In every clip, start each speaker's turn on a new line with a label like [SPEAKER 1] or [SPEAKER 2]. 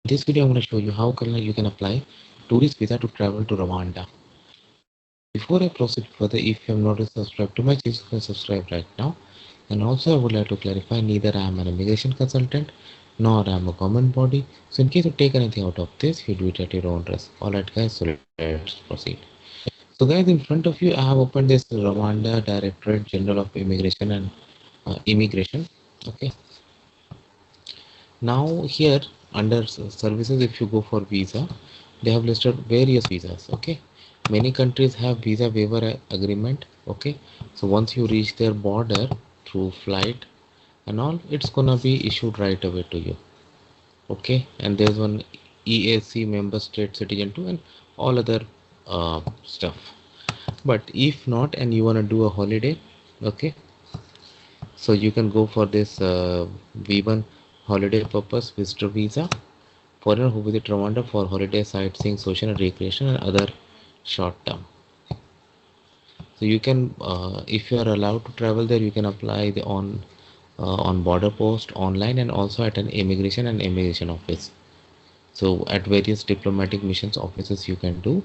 [SPEAKER 1] this video, I'm going to show you how you can apply tourist visa to travel to Rwanda. Before I proceed further, if you have not subscribed to my channel, you can subscribe right now. And also, I would like to clarify, neither I am an immigration consultant nor I am a government body. So, in case you take anything out of this, you do it at your own risk. Alright, guys, so let's proceed. So, guys, in front of you, I have opened this Rwanda Directorate General of Immigration and Immigration. Okay, now here under services, if you go for visa, they have listed various visas. Okay, many countries have visa waiver agreement. Okay, so once you reach their border through flight and all, it's gonna be issued right away to you. Okay, and there's one EAC member state citizen too, and all other stuff. But if not and you want to do a holiday, okay, so you can go for this V1 holiday purpose visitor visa. Foreigner who visit Rwanda for holiday, sightseeing, social and recreation, and other short term. So you can, if you are allowed to travel there, you can apply on border post online and also at an immigration office. So at various diplomatic missions offices you can do.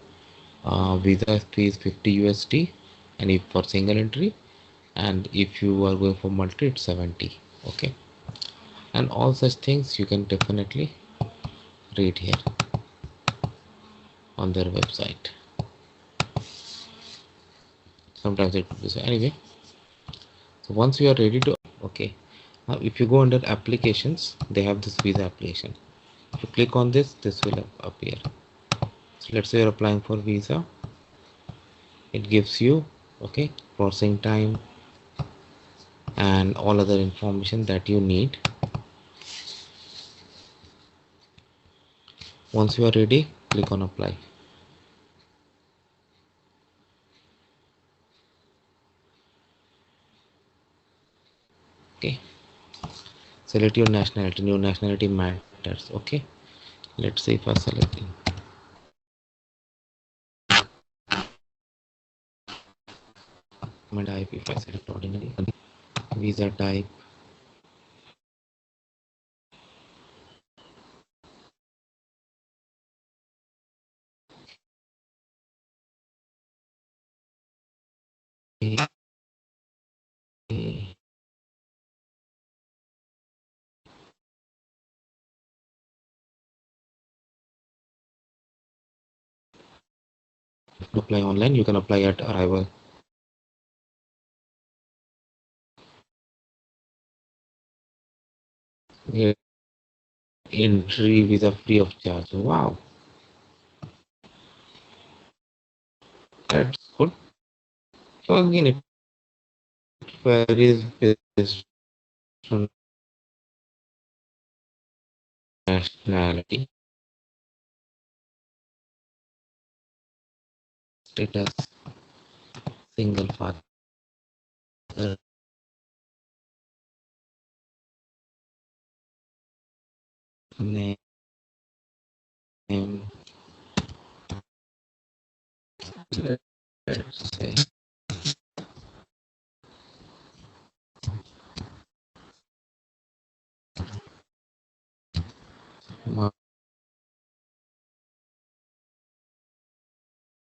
[SPEAKER 1] Visa fee is 50 USD, and if for single entry, and if you are going for multi, it's 70. Okay, and all such things you can definitely read here on their website. Sometimes it could be so. Anyway, so once you are ready to, okay, now if you go under applications, they have this visa application. If you click on this will appear. So let's say you're applying for visa, it gives you, okay, processing time and all other information that you need. Once you are ready, click on apply. Okay, select your nationality. New nationality matters. Okay, let's say if I select my type, if I select ordinary, visa type, apply online, you can apply at arrival. Yeah, entry visa free of charge. Wow, that's good. So again, it varies based on nationality, status, single father, name, let's say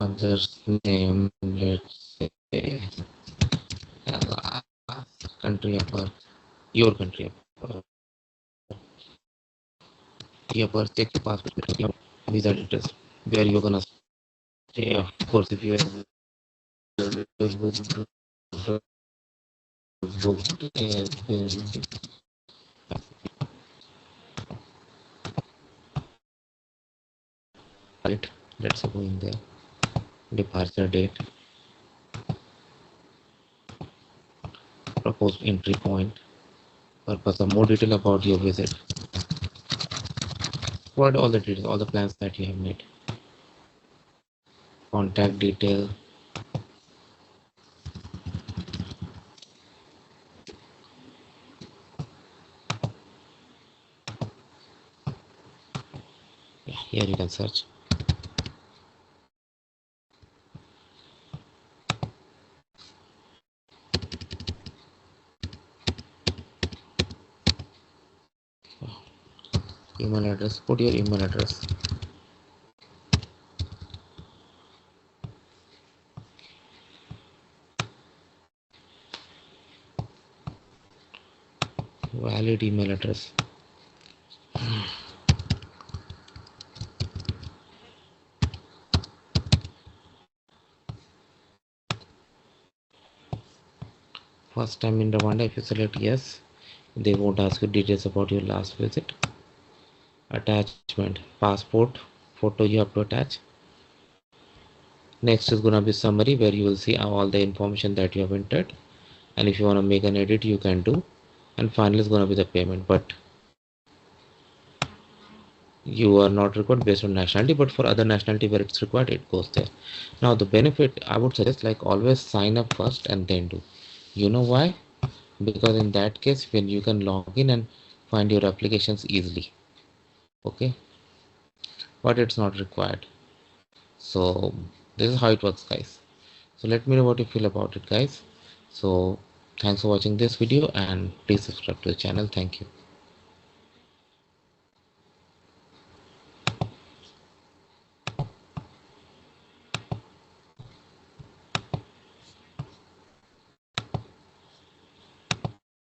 [SPEAKER 1] mother's name, let's say country of birth, your country of birth, your birth, check your passport, your visa details, where you're gonna stay. Of course, if you have booked, right, let's go in there, departure date, proposed entry point, purpose, of more detail about your visit, what all the details, all the plans that you have made, contact detail, yeah, here you can search. email address, put your email address. Valid email address. First time in Rwanda, if you select yes, they won't ask you details about your last visit. Attachment, passport photo you have to attach. Next is gonna be summary, where you will see all the information that you have entered, and if you want to make an edit you can do. And finally is gonna be the payment, but you are not required based on nationality, but for other nationality where it's required, it goes there. Now the benefit, I would suggest, like, always sign up first and then do. You know why? Because in that case, when you can log in and find your applications easily, okay, but it's not required. So this is how it works, guys. So let me know what you feel about it, guys. So thanks for watching this video, and please subscribe to the channel. Thank you.